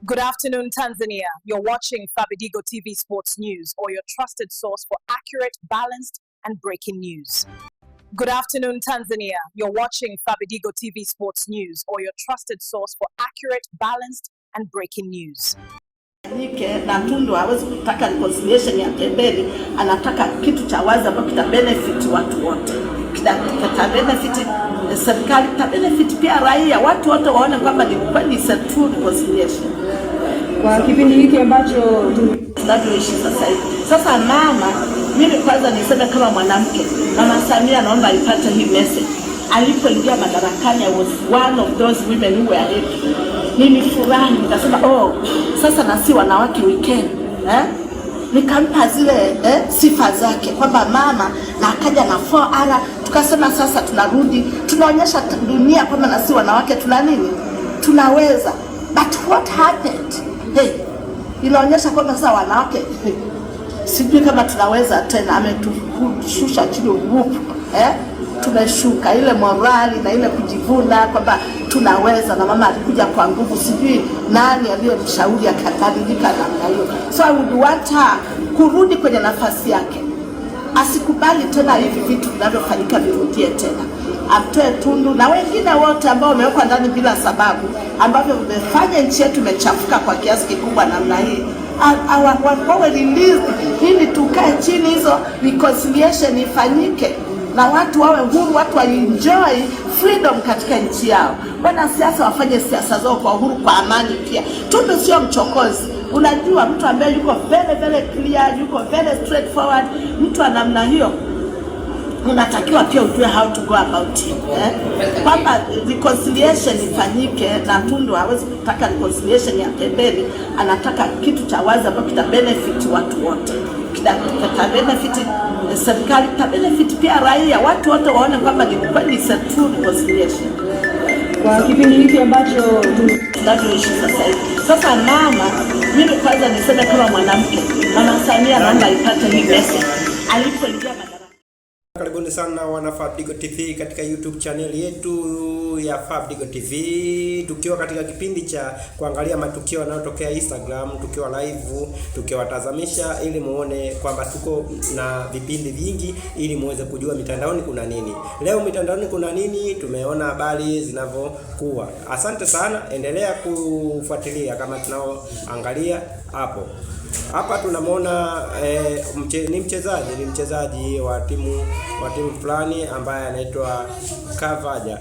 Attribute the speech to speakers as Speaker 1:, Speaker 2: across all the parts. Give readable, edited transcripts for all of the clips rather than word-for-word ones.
Speaker 1: Good afternoon, Tanzania. You're watching Fabidigo TV Sports News, or your trusted source for accurate, balanced, and breaking news. Good afternoon, Tanzania. You're watching Fabidigo TV Sports News, or your trusted source for accurate, balanced, and breaking news.
Speaker 2: Na Tundu hawezi kutaka reconciliation ya pembeni, anataka kitu cha wazi ambacho kita benefit watu wote. Kita benefit serikali, kita benefit pia raia, watu wote waone kwamba ni kweli true reconciliation.
Speaker 3: Kwa kipindi hiki ambacho
Speaker 2: tunavyoishi sasa hivi. Sasa mama, mimi kwanza niseme kama mwanamke, Mama Samia naomba ipate hii message. Alipoingia madarakani, I was one of those women who were happy. Mimi furahi, nikasema sasa nasi wanawake weekend, nikampa zile sifa zake kwamba mama, na akaja na 4R, tukasema sasa tunarudi, tunaonyesha dunia kwamba nasi wanawake tuna nini, tunaweza. But what happened? Inaonyesha kwamba sasa wanawake sijui kama tunaweza tena, ametushusha chini nguvu, tumeshuka ile morali na ile kujivuna kwamba tunaweza, na mama alikuja kwa nguvu, sijui nani aliyemshauri akabadilika namna hiyo. So I would want her kurudi kwenye nafasi yake, asikubali tena hivi vitu vinavyofanyika virudie tena. Amtoe Tundu na wengine wote ambao wamewekwa ndani bila sababu, ambavyo vimefanya nchi yetu imechafuka kwa kiasi kikubwa namna hii. Wawe release ili tukae chini, hizo reconciliation ifanyike na watu wawe huru, watu enjoy freedom katika nchi yao. Wanasiasa wafanye siasa zao kwa uhuru, kwa amani pia. Tundu sio mchokozi. Unajua mtu ambaye yuko very clear, yuko very straightforward, mtu wa namna hiyo unatakiwa pia ujue how to go about it. Kwamba reconciliation ifanyike, na Tundu hawezi kutaka reconciliation ya pembeni, anataka kitu cha wazi ambacho kita benefit watu wote. Kita benefit serikali, kita benefit pia raia, watu wote waone kwamba ni kweli true reconciliation.
Speaker 3: Kwa kipindi hiki ambacho
Speaker 2: tunavyoishi sasa hivi. Sasa mama, mimi kwanza niseme kama mwanamke, Mama Samia naomba ipate hii message. Alipoingia
Speaker 4: karibuni sana wana Fabidigo TV katika YouTube channel yetu ya Fabidigo TV, tukiwa katika kipindi cha kuangalia matukio yanayotokea Instagram, tukiwa live, tukiwatazamisha ili muone kwamba tuko na vipindi vingi ili muweze kujua mitandaoni kuna nini. Leo mitandaoni kuna nini? Tumeona habari zinavyokuwa. Asante sana, endelea kufuatilia kama tunaoangalia hapo. Hapa tunamwona ni mchezaji wa timu fulani ambaye anaitwa Cavaja.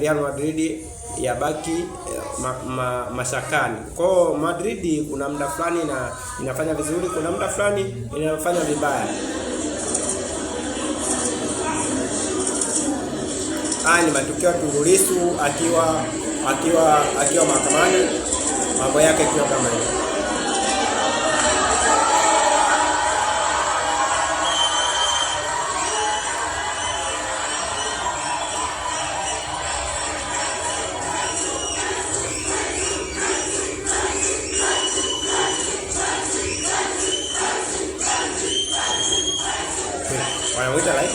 Speaker 4: Real Madrid yabaki mashakani. Kwa Madrid kuna muda fulani na inafanya vizuri, kuna muda fulani inafanya vibaya. Ni matukio ya Tundu Lissu akiwa mahakamani, mambo yake kiwa kama hiyo. Wanawita like.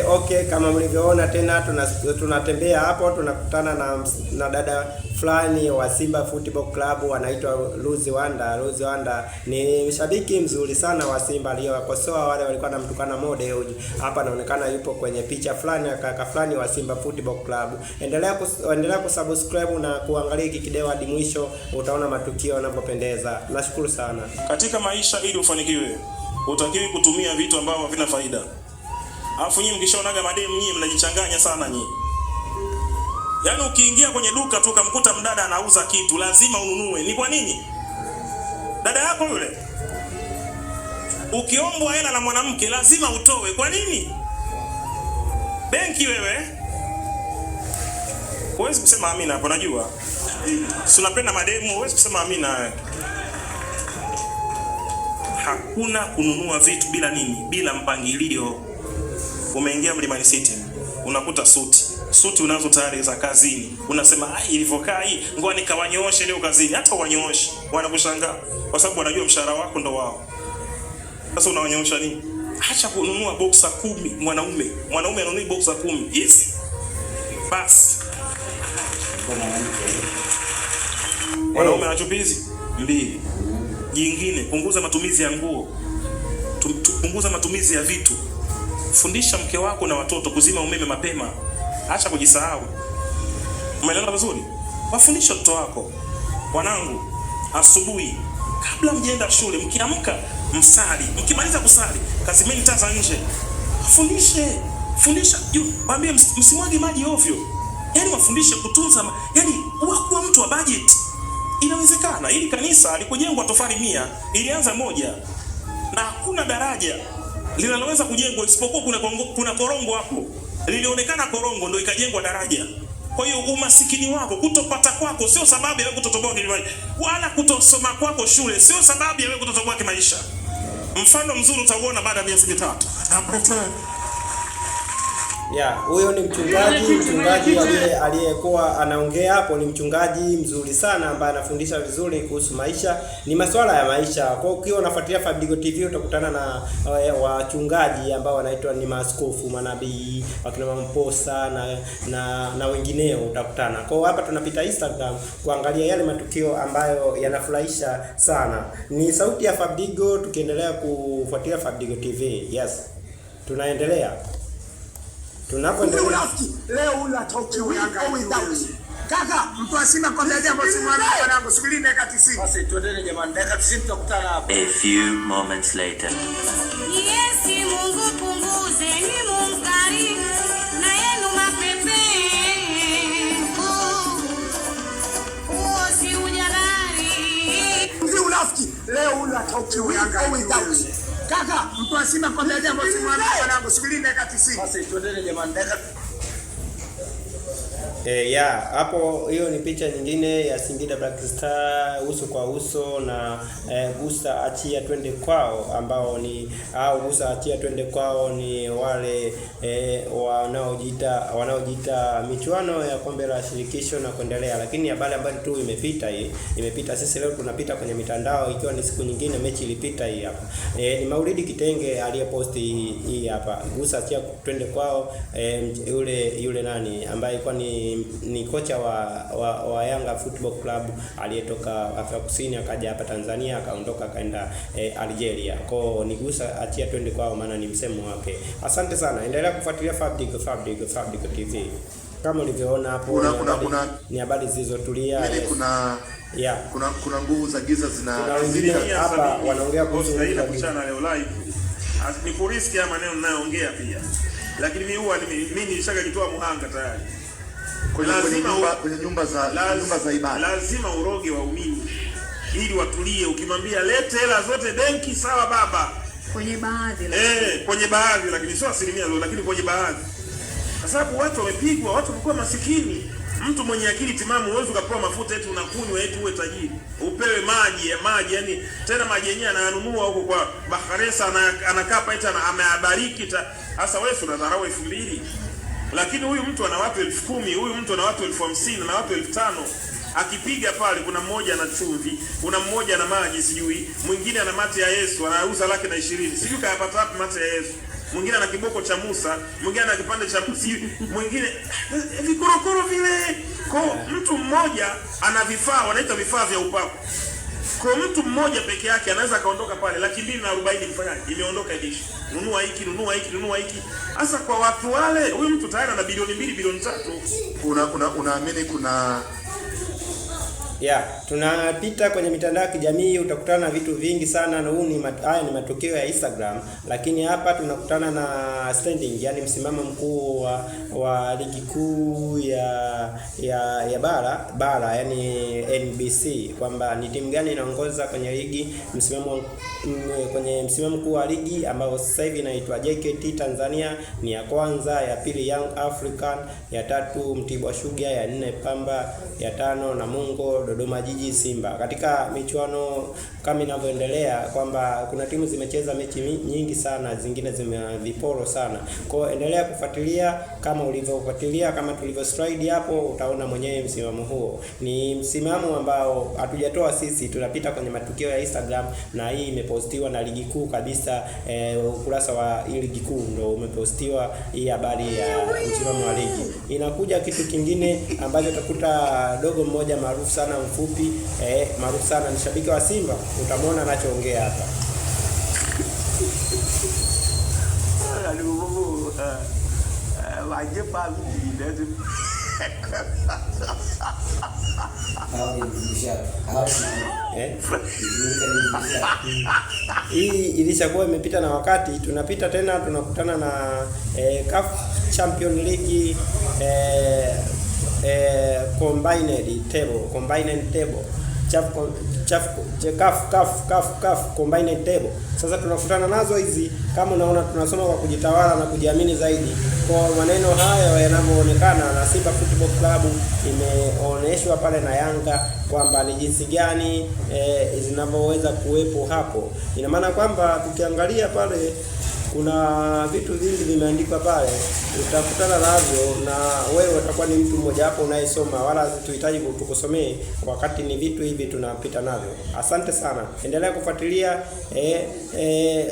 Speaker 4: Okay, kama mlivyoona tena tunatembea hapo, tunakutana na dada fulani wa Simba Football Club anaitwa Rose Wanda. Ni shabiki mzuri sana wa Simba, aliyowakosoa wale walikuwa wanamtukana Mode Dewji. Hapa anaonekana yupo kwenye picha fulani ya kaka fulani wa Simba Football Club. Endelea kusubscribe na kuangalia hiki kideo hadi mwisho, utaona matukio yanapopendeza. Nashukuru sana.
Speaker 5: Katika maisha ili ufanikiwe, utakiwi kutumia vitu ambavyo havina faida. Alafu nyinyi mkishaonaga mademu nyinyi mnajichanganya sana nyinyi. Yaani ukiingia kwenye duka tu ukamkuta mdada anauza kitu, lazima ununue. Ni kwa nini? Dada yako yule. Ukiombwa hela na mwanamke lazima utoe. Kwa nini? Benki wewe. Huwezi kusema amina hapo, najua. Si unapenda mademu, huwezi kusema amina. Hakuna kununua vitu bila nini? Bila mpangilio. Umeingia Mlimani City, unakuta suti unazo tayari za kazini, unasema ilivyokaa hii ngoja nikawanyooshe leo kazini. Hata wanyooshe wanakushangaa, kwa sababu wanajua mshahara wako ndo wao. Sasa unawanyoosha nini? Acha kununua boxer 10 mwanaume anunui boxer 10 hizi basi. Wanaume anachopizi 2. Jingine, punguza matumizi ya nguo, punguza matumizi ya vitu. Fundisha mke wako na watoto kuzima umeme mapema. Acha kujisahau. Umeelewa vizuri? Wafundishe watoto wako. Wanangu, asubuhi kabla mjenda shule, mkiamka msali. Mkimaliza kusali, kazimeni taa za nje. Fundisha. Waambie msimwage maji ovyo. Yaani wafundishe kutunza, yaani kuwa mtu wa budget. Inawezekana. Ili kanisa alikojengwa tofali 100, ilianza 1. Na hakuna daraja linaloweza kujengwa isipokuwa kuna korongo hapo. Lilionekana korongo ndio ikajengwa daraja. Kwa hiyo umasikini wako, kutopata kwako sio sababu ya wewe kutotoboa kimaisha, wala kutosoma kwako shule sio sababu ya wewe kutotoboa kimaisha. Mfano mzuri utauona baada ya miezi 3.
Speaker 4: Huyo ni mchungaji aliyekuwa anaongea hapo. Ni mchungaji mzuri sana ambaye anafundisha vizuri kuhusu maisha, ni masuala ya maisha. Kwa ukiwa unafuatilia Fabidigo TV utakutana na wachungaji ambao wanaitwa ni maaskofu, manabii, wakina Mama Mposa na wengineo utakutana. Kwa hapa tunapita Instagram kuangalia yale matukio ambayo yanafurahisha sana. Ni sauti ya Fabidigo, tukiendelea kufuatilia Fabidigo TV. Yes. Tunaendelea. Tunapoendelea.
Speaker 6: Leo huyu atokiwe without. Kaka, mtu asima kwa jambo simwambie mwanangu, subiri dakika 90. Basi tuendelee jamani, dakika 90 tutakutana hapa.
Speaker 7: A few moments later.
Speaker 8: Yes, Mungu punguze ni Mungu karimu na yenu mapepe. Si ujalali.
Speaker 6: Mzi unafiki, leo huyu atokiwe without. Kaka, mtu asima kwa jambo simwambie mwanangu, subiri dakika 90. Basi tuendelee jamani, dakika
Speaker 4: hapo hiyo ni picha nyingine ya Singida Black Star uso kwa uso na Gusa achia twende kwao, ambao ni Gusa achia twende kwao ni wale wanaojiita michuano ya kombe la shirikisho na kuendelea. Lakini habari ambayo tu imepita sisi leo tunapita kwenye mitandao, ikiwa ni siku nyingine mechi ilipita hii hapa. Ni Maulidi Kitenge aliyeposti hii hapa, Gusa achia twende kwao. Yule nani ambaye ilikuwa ni kocha wa Yanga Football Club aliyetoka Afrika Kusini akaja hapa Tanzania, akaondoka akaenda Algeria. Kwa ni Gusa achia twende kwao, maana ni msemo wake. Asante sana, endelea kufuatilia Fabidigo TV. Kama ulivyoona hapo ni habari zilizotulia.
Speaker 9: Kuna nguvu za giza
Speaker 4: wengine hapa wanaongea kuhusu
Speaker 5: kuchana leo live. Ni kuriski ya maneno ninayoongea pia. Lakini mimi nilishakajitoa muhanga tayari.
Speaker 9: Kwenye nyumba za ibada
Speaker 5: lazima uroge waumini ili watulie. Ukimwambia lete hela zote benki, sawa baba,
Speaker 8: Kwenye
Speaker 5: baadhi lakini sio asilimia zote, lakini kwenye baadhi, kwa sababu watu wamepigwa, watu walikuwa masikini. Mtu mwenye akili timamu huwezi ukapewa mafuta eti unakunywa eti uwe tajiri, upewe maji yani tena maji yenyewe anayanunua huko kwa Bakharesa, anakapa eti ameabariki. Sasa wewe unadharau 2000, lakini huyu mtu ana watu 10,000, huyu mtu ana watu 50,000 na watu 5,000. Akipiga pale, kuna mmoja ana chumvi, kuna mmoja ana maji, sijui mwingine ana mate ya Yesu, anauza 120,000, sijui kayapata wapi mate ya Yesu. Mwingine ana kiboko cha Musa, mwingine ana kipande cha Musi, mwingine vikorokoro vile. Kwa mtu mmoja ana vifaa, wanaita vifaa vya upako. Kwa mtu mmoja peke yake anaweza kaondoka pale 240,000 mfanyaje? Imeondoka dishi. Nunua hiki. Sasa kwa watu wale, huyu mtu tayari ana bilioni 2, bilioni 3.
Speaker 9: Unaamini kuna
Speaker 4: tunapita kwenye mitandao ya kijamii utakutana na vitu vingi sana, na haya ni matukio ya Instagram. Lakini hapa tunakutana na standing, yani msimamo mkuu wa ligi kuu ya bara yani NBC, kwamba ni timu gani inaongoza kwenye ligi, kwenye msimamo mkuu wa ligi ambao sasa hivi inaitwa JKT Tanzania ni ya kwanza, ya pili Young African, ya tatu Mtibwa Sugar, ya 4 Pamba, ya 5 Namungo Dodoma Jiji Simba. Katika michuano kama inavyoendelea kwamba kuna timu zimecheza mechi nyingi sana, zingine zimeviporo sana. Kwa hiyo endelea kufuatilia kama ulivyofuatilia, kama tulivyo stride hapo, utaona mwenyewe msimamo huo. Ni msimamo ambao hatujatoa sisi, tunapita kwenye matukio ya Instagram, na hii imepostiwa na ligi kuu kabisa. Ukurasa wa ligi kuu ndio umepostiwa hii habari ya msimamo wa ligi. Inakuja kitu kingine ambacho utakuta dogo mmoja maarufu sana, mfupi, maarufu sana, ni shabiki wa Simba, utamwona anachoongea hapa. Hii ilishakuwa imepita na wakati. Tunapita tena, tunakutana na CAF Champions League combined table CAF combined table. Sasa tunakutana nazo hizi, kama unaona tunasoma kwa kujitawala na kujiamini zaidi. Kwa maneno hayo yanavyoonekana na Simba Football Club imeonyeshwa pale na Yanga kwamba ni jinsi gani zinavyoweza kuwepo hapo. Ina maana kwamba tukiangalia pale kuna vitu vingi vimeandikwa pale, utakutana navyo na wewe utakuwa ni mtu mmoja hapo unayesoma, wala tuhitaji tukusomee wakati ni vitu hivi tunapita navyo. Asante sana. Endelea kufuatilia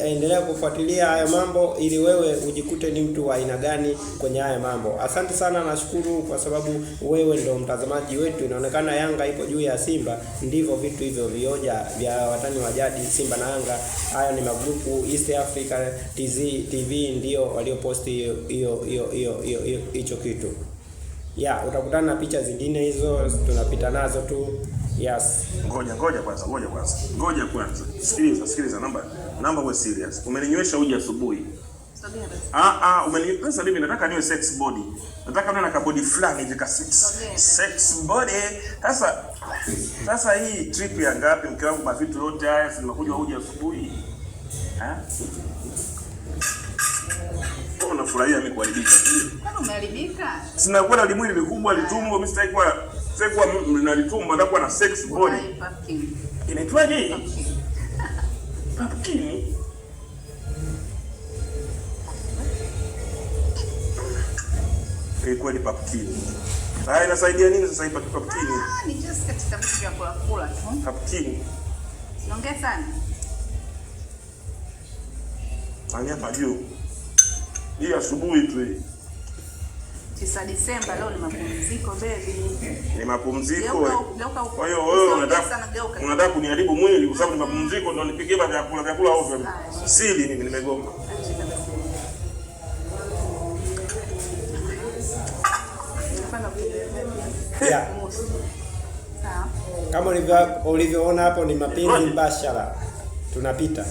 Speaker 4: endelea kufuatilia haya mambo ili wewe ujikute ni mtu wa aina gani kwenye haya mambo. Asante sana, nashukuru kwa sababu wewe ndio mtazamaji wetu. Inaonekana Yanga ipo juu ya Simba, ndivyo vitu hivyo vioja vya watani wa jadi Simba na Yanga. Haya ni magrupu East Africa TV ndio walioposti hicho kitu. Utakutana na picha zingine hizo tunapita nazo tu. Yes.
Speaker 5: Ngoja kwanza. Sikiliza namba wewe serious. Umeninywesha uji asubuhi. Umeninywesha mimi nataka niwe sex body. Nataka niwe na kabody fulani hivi sex body. Sasa hii trip ya ngapi mke wangu, kwa vitu yote haya nimekuja uji asubuhi. Unafurahia mimi kuharibika?
Speaker 8: Kama umeharibika?
Speaker 5: Sina kuwa na limwili likubwa litumbo, mimi sitaki kuwa na litumbo, nataka kuwa na sex body. Inaitwaje? Pumpkin. Kwa ni pumpkin. Haya inasaidia nini sasa hii pumpkin?
Speaker 8: Ni just katika vitu vya kula tu.
Speaker 5: Pumpkin.
Speaker 8: Siongee sana.
Speaker 5: Hapa juu. Hii asubuhi tu hii.
Speaker 8: 9 Disemba leo ni mapumziko baby.
Speaker 5: Ni mapumziko. Kwa hiyo wewe unataka kuniharibu mwili kwa sababu ni mapumziko ndio nipigie vyakula ovyo. Sili mimi nimegoma.
Speaker 4: Kama ulivyoona hapo ni mapenzi mbashara. Tunapita.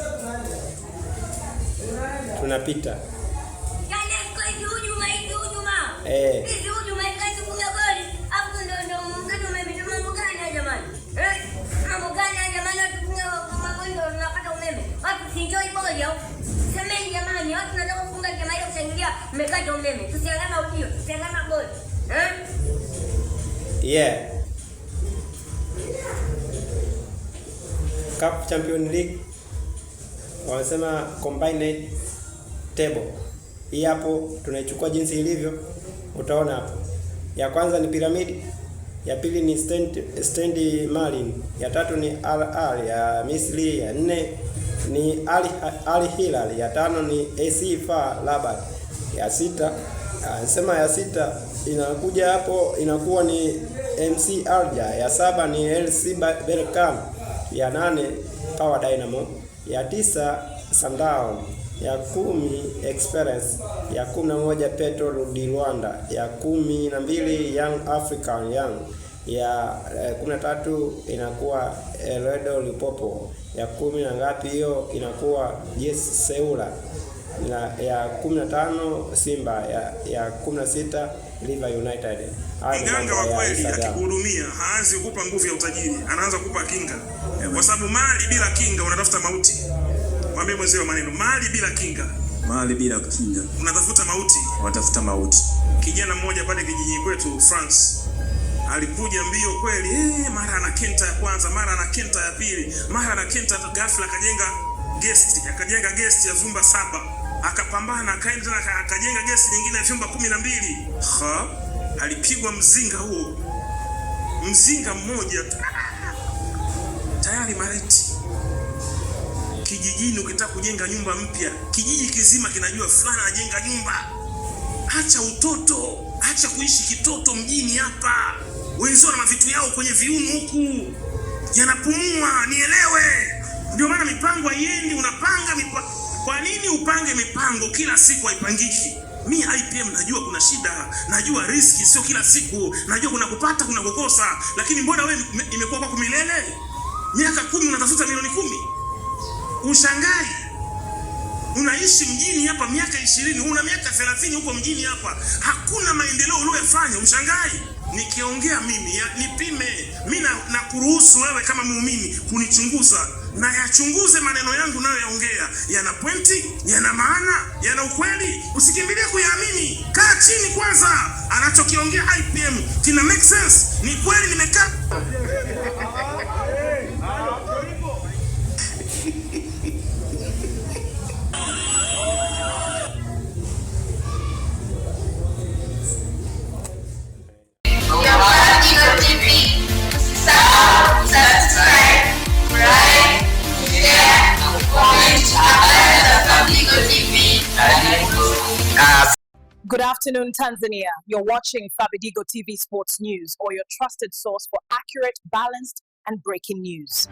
Speaker 4: CAF Champions League wanasema combined table. Hii hapo tunaichukua jinsi ilivyo. Utaona hapo. Ya kwanza ni piramidi, ya pili ni Stade Malien, ya tatu ni Al Ahly ya Misri, ya nne ni Al Hilal, ya tano ni AC FAR Rabat, ya sita ya sita inakuja hapo inakuwa ni MC Alger, ya saba ni LC Berkane, ya nane Power Dynamo, ya tisa Sundown, ya 10 Experience, ya 11 Petro di Rwanda, ya 12 Young African Young, ya 13 inakuwa Eredo Lipopo, ya 10 na ngapi hiyo inakuwa Yes Seula, ya 15 Simba, ya 16 River United.
Speaker 5: Mganga wa kweli akikuhudumia haanzi kukupa nguvu ya utajiri, anaanza kukupa kinga. Kwa sababu mali bila kinga unatafuta mauti. Mwambie mwenzio maneno, mali bila kinga unatafuta mauti. Kijana mmoja pale kijijini kwetu France Alikuja mbio kweli, mara ana kenta ya kwanza, mara ana kenta ya pili, mara ana kenta, ghafla akajenga guest ya vyumba 7, akapambana akaenda akajenga guest nyingine ya vyumba 12. Alipigwa mzinga huo, mzinga mmoja tayari mareti. Kijijini ukitaka kujenga nyumba mpya, kijiji kizima kinajua fulani anajenga nyumba. Acha utoto, acha kuishi kitoto mjini hapa. Wenzao na vitu yao kwenye viuno huku yanapumua, nielewe. Ndio maana mipango haiendi, unapanga Kwa nini upange mipango kila siku haipangiki? Mi IPM najua kuna shida, najua riski sio kila siku, najua kuna kupata kuna kukosa, lakini mbona wewe imekuwa kwa milele? Miaka 10 unatafuta milioni 10. Ushangai. Unaishi mjini hapa miaka 20, una miaka 30 huko mjini hapa. Hakuna maendeleo uliyofanya, ushangai. Nikiongea mimi, nipime. Mimi na kuruhusu wewe kama muumini kunichunguza na yachunguze maneno yangu nayo yaongea. Yana pointi, yana maana, yana ukweli. Usikimbilie kuyaamini. Kaa chini kwanza. Anachokiongea IPM kina make sense. Ni kweli nimekaa.
Speaker 1: Good afternoon, Tanzania. You're watching Fabidigo TV Sports News, or your trusted source for accurate, balanced, and breaking news.